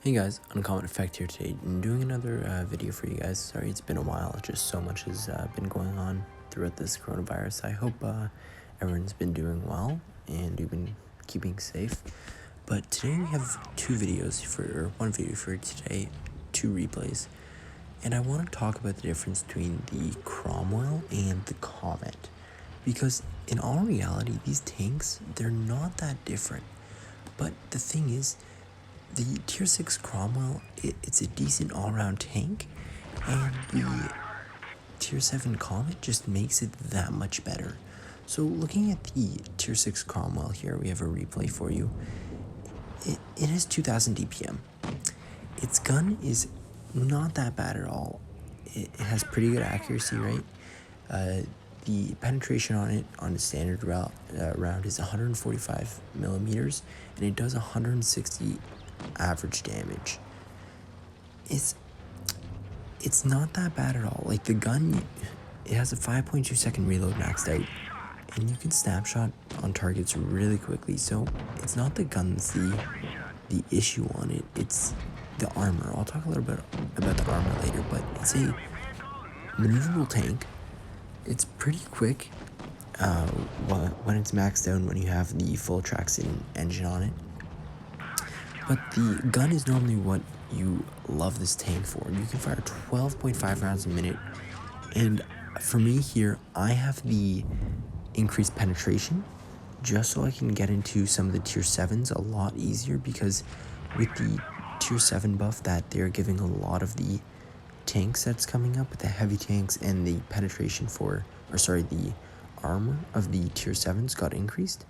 Hey guys, Comet Effect here today, and doing another video for you guys. Sorry it's been a while, just so much has been going on throughout this coronavirus. I hope everyone's been doing well and you've been keeping safe. But today we have one video for today, two replays. And I want to talk about the difference between the Cromwell and the Comet. Because in all reality, these tanks, they're not that different. But the thing is, the Tier 6 Cromwell, it's a decent all-round tank, and the Tier 7 Comet just makes it that much better. So looking at the Tier 6 Cromwell here, we have a replay for you. It has 2000 DPM. Its gun is not that bad at all. It has pretty good accuracy, right? The penetration on it on a standard round is 145 millimeters, and it does 160 average damage. It's not that bad at all. Like, the gun, it has a 5.2 second reload maxed out, and you can snapshot on targets really quickly. So it's not the gun that's the issue on it, it's the armor. I'll talk a little bit about the armor later, but it's a maneuverable tank. It's pretty quick when it's maxed out, when you have the full traction engine on it. But the gun is normally what you love this tank for. You can fire 12.5 rounds a minute. And for me here, I have the increased penetration just so I can get into some of the Tier 7s a lot easier, because with the Tier 7 buff that they're giving a lot of the tanks that's coming up, with the heavy tanks, and the penetration the armor of the Tier 7s got increased.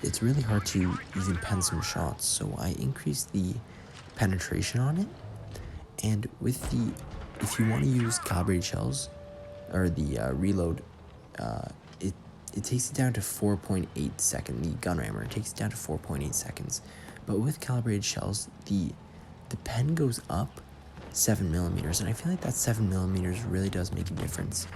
It's really hard to even pen some shots, so I increased the penetration on it. And with if you want to use calibrated shells, or the reload, it takes it down to 4.8 seconds. The gun rammer, it takes it down to 4.8 seconds. But with calibrated shells, the pen goes up 7 millimeters, and I feel like that 7 millimeters really does make a difference.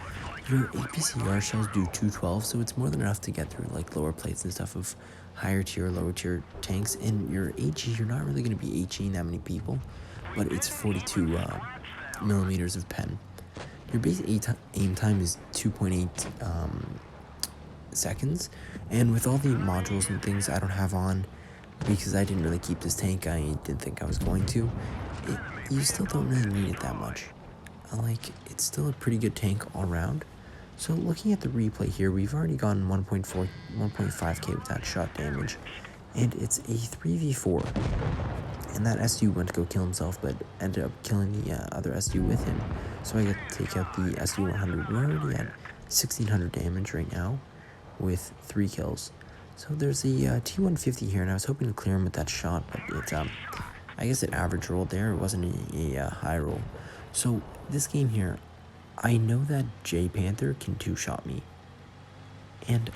Your APCR shells do 212, so it's more than enough to get through like lower plates and stuff of higher tier, lower tier tanks. And your HE, you're not really going to be HEing that many people, but it's 42 millimeters of pen. Your base aim time is 2.8 seconds, and with all the modules and things I don't have on, because I didn't really keep this tank, I didn't think I was going to, you still don't really need it that much. Like, it's still a pretty good tank all around. So looking at the replay here, we've already gotten 1.5k with that shot damage, and it's a 3v4. And that SU went to go kill himself, but ended up killing the other SU with him. So I get to take out the SU-100. We're already at 1600 damage right now with 3 kills. So there's a T-150 here, and I was hoping to clear him with that shot, but it, I guess it average rolled there. It wasn't a high roll. So this game here, I know that J Panther can 2-shot me, and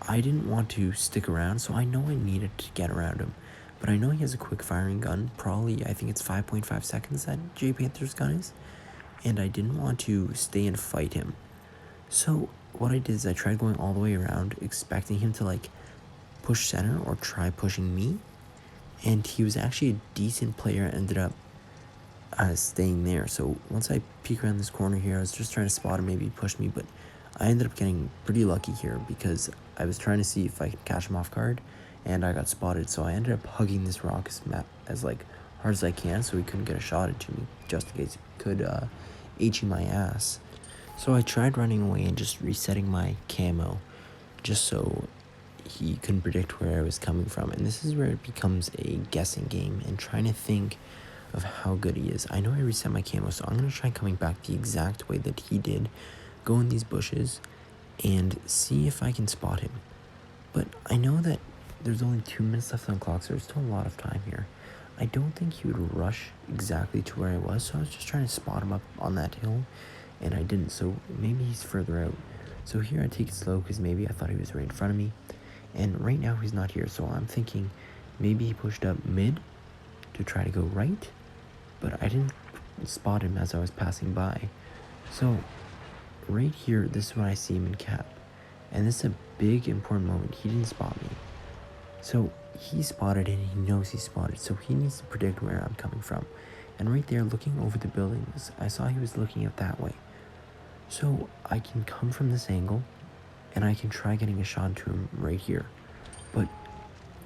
I didn't want to stick around, so I know I needed to get around him. But I know he has a quick firing gun, probably, I think it's 5.5 seconds that J Panther's gun is, and I didn't want to stay and fight him. So what I did is I tried going all the way around, expecting him to like push center or try pushing me, and he was actually a decent player, ended up staying there. So once I peek around this corner here, I was just trying to spot him, maybe he pushed me, but I ended up getting pretty lucky here because I was trying to see if I could catch him off guard, and I got spotted. So I ended up hugging this rock as like hard as I can, so he couldn't get a shot into me, just in case he could HE my ass. So I tried running away and just resetting my camo, just so he couldn't predict where I was coming from. And this is where it becomes a guessing game and trying to think of how good he is. I know I reset my camo, so I'm going to try coming back the exact way that he did, go in these bushes, and see if I can spot him. But I know that there's only 2 minutes left on the clock, so there's still a lot of time here. I don't think he would rush exactly to where I was, so I was just trying to spot him up on that hill, and I didn't, so maybe he's further out. So here I take it slow, because maybe I thought he was right in front of me, and right now he's not here, so I'm thinking maybe he pushed up mid to try to go right, but I didn't spot him as I was passing by. So right here, this is when I see him in cap, and this is a big important moment. He didn't spot me. So he spotted it, and he knows he spotted, so he needs to predict where I'm coming from. And right there, looking over the buildings, I saw he was looking up that way. So I can come from this angle, and I can try getting a shot to him right here. But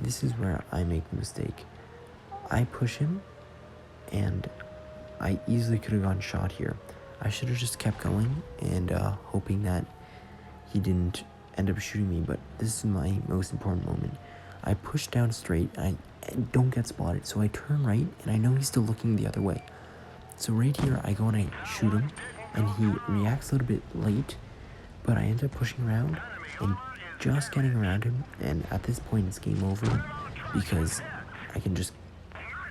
this is where I make the mistake. I push him, and I easily could have gotten shot here. I should have just kept going and hoping that he didn't end up shooting me, but this is my most important moment. I push down straight, and I don't get spotted, so I turn right, and I know he's still looking the other way. So right here, I go and I shoot him, and he reacts a little bit late, but I end up pushing around and just getting around him, and at this point, it's game over because I can just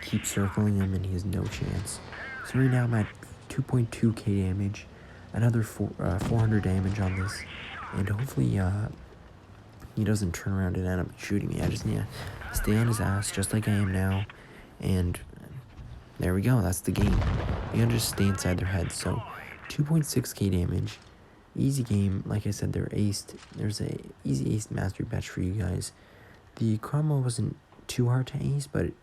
keep circling him, and he has no chance. So right now, I'm at 2.2k damage, another 400 damage on this, and hopefully he doesn't turn around and end up shooting me. I just need to stay on his ass just like I am now, and there we go, that's the game. You gotta just stay inside their heads. So 2.6k damage, easy game. Like I said, they're aced. There's a easy ace mastery patch for you guys. The Cromwell wasn't too hard to ace, but it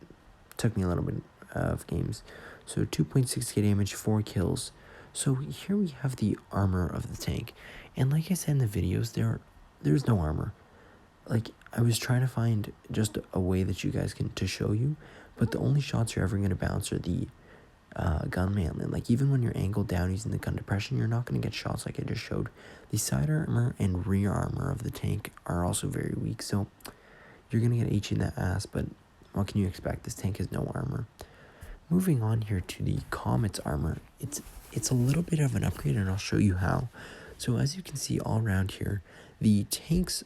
took me a little bit of games. So 2.6k damage, 4 kills. So here we have the armor of the tank, and like I said in the videos, there's no armor. Like, I was trying to find just a way that you guys can to show you, but the only shots you're ever going to bounce are the gun manlet. Like, even when you're angled down using the gun depression, you're not going to get shots like I just showed. The side armor and rear armor of the tank are also very weak, so you're going to get H in the ass, but what can you expect? This tank has no armor. Moving on here to the Comet's armor, it's a little bit of an upgrade, and I'll show you how. So as you can see all around here, the tank's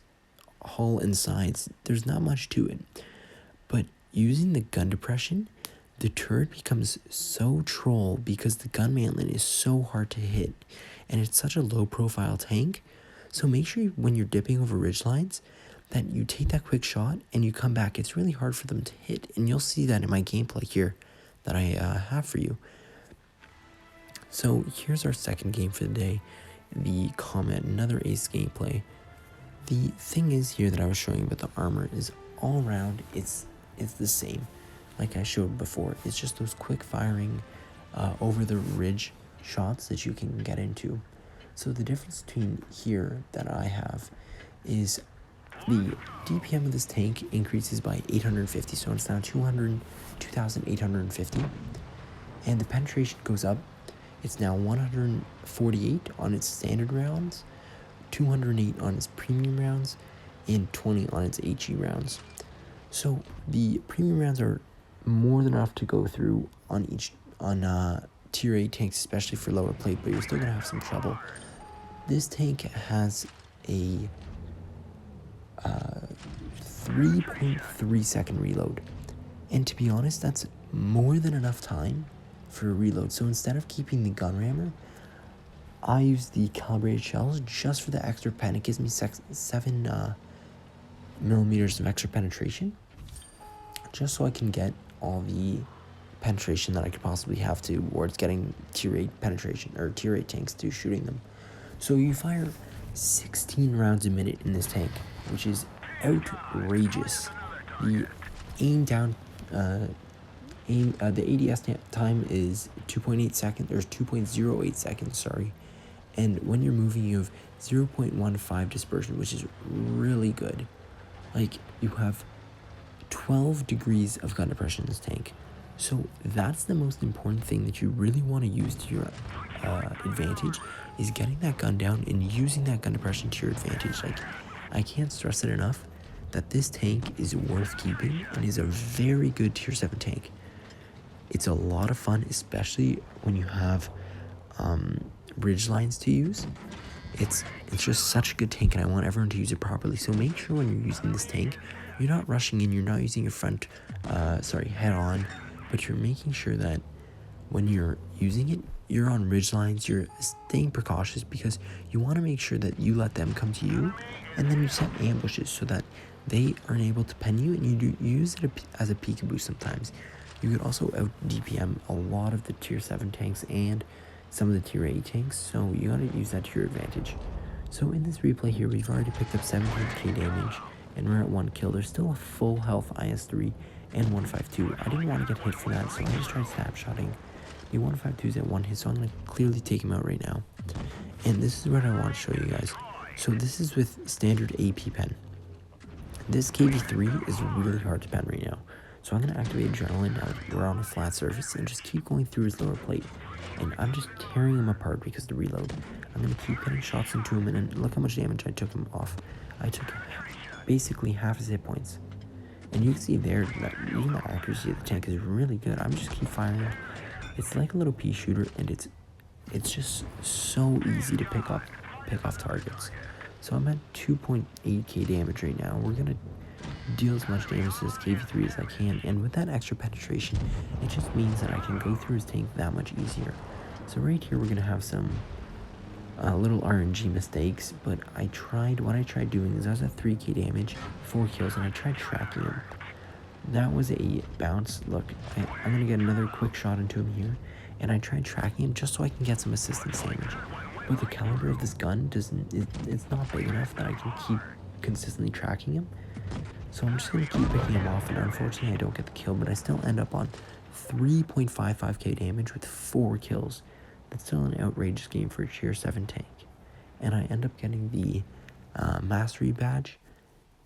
hull and sides, there's not much to it, but using the gun depression, the turret becomes so troll because the gun mantlet is so hard to hit, and it's such a low profile tank. So make sure when you're dipping over ridge lines that you take that quick shot and you come back. It's really hard for them to hit, and you'll see that in my gameplay here that I have for you. So here's our second game for the day, the Comet, another ace gameplay. The thing is here that I was showing about the armor is all around it's the same, like I showed before. It's just those quick firing over the ridge shots that you can get into. So the difference between here that I have is the DPM of this tank increases by 850, so it's now 2,850, and the penetration goes up. It's now 148 on its standard rounds, 208 on its premium rounds, and 20 on its HE rounds. So the premium rounds are more than enough to go through on tier 8 tanks, especially for lower plate, but you're still gonna have some trouble. This tank has a 3.3 second reload, and to be honest, that's more than enough time for a reload. So instead of keeping the gun rammer, I use the calibrated shells just for the extra pen. It gives me 7 millimeters of extra penetration, just so I can get all the penetration that I could possibly have towards getting tier 8 penetration, or tier 8 tanks to shooting them. So you fire 16 rounds a minute in this tank, which is outrageous. The the ADS time is 2.8 seconds, or 2.08 seconds, sorry. And when you're moving, you have 0.15 dispersion, which is really good. Like, you have 12 degrees of gun depression in this tank. So that's the most important thing that you really want to use to your advantage, is getting that gun down and using that gun depression to your advantage. Like, I can't stress it enough that this tank is worth keeping and is a very good tier 7 tank. It's a lot of fun, especially when you have ridge lines to use. It's just such a good tank, and I want everyone to use it properly. So make sure when you're using this tank, you're not rushing in, you're not using your front, head on, but you're making sure that when you're using it, you're on ridge lines, you're staying precautious, because you want to make sure that you let them come to you, and then you set ambushes so that they aren't able to pen you, and you use it as a peekaboo sometimes. You could also out DPM a lot of the tier 7 tanks and some of the tier 8 tanks, so you gotta use that to your advantage. So in this replay here, we've already picked up 17k damage, and we're at 1 kill. There's still a full health IS-3 and 152. I didn't want to get hit for that, so I just tried snapshotting. The 152's at 1 hit, so I'm going to clearly take him out right now. And this is what I want to show you guys. So this is with standard AP pen. This KV3 is really hard to pen right now. So I'm going to activate Adrenaline now that we're on a flat surface and just keep going through his lower plate. And I'm just tearing him apart because of the reload. I'm going to keep getting shots into him, and look how much damage I took him off. I took basically half his hit points. And you can see there that even the accuracy of the tank is really good. I'm just keep firing. It's like a little pea shooter, and it's just so easy to pick off targets. So I'm at 2.8k damage right now. We're gonna deal as much damage to this KV3 as I can, and with that extra penetration, it just means that I can go through his tank that much easier. So right here we're gonna have some little RNG mistakes, but what I tried doing is I was at 3k damage, 4 kills, and I tried tracking him. That was a bounce. Look, I'm gonna get another quick shot into him here, and I tried tracking him just so I can get some assistance damage. But the caliber of this gun it's not big enough that I can keep consistently tracking him. So I'm just gonna keep picking him off, and unfortunately I don't get the kill, but I still end up on 3.55k damage with 4 kills. That's still an outrageous game for a tier 7 tank. And I end up getting the mastery badge.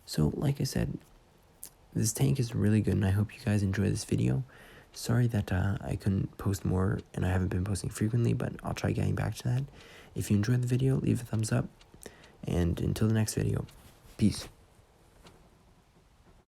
So like I said, this tank is really good, and I hope you guys enjoy this video. Sorry that I couldn't post more, and I haven't been posting frequently, but I'll try getting back to that. If you enjoyed the video, leave a thumbs up, and until the next video, peace.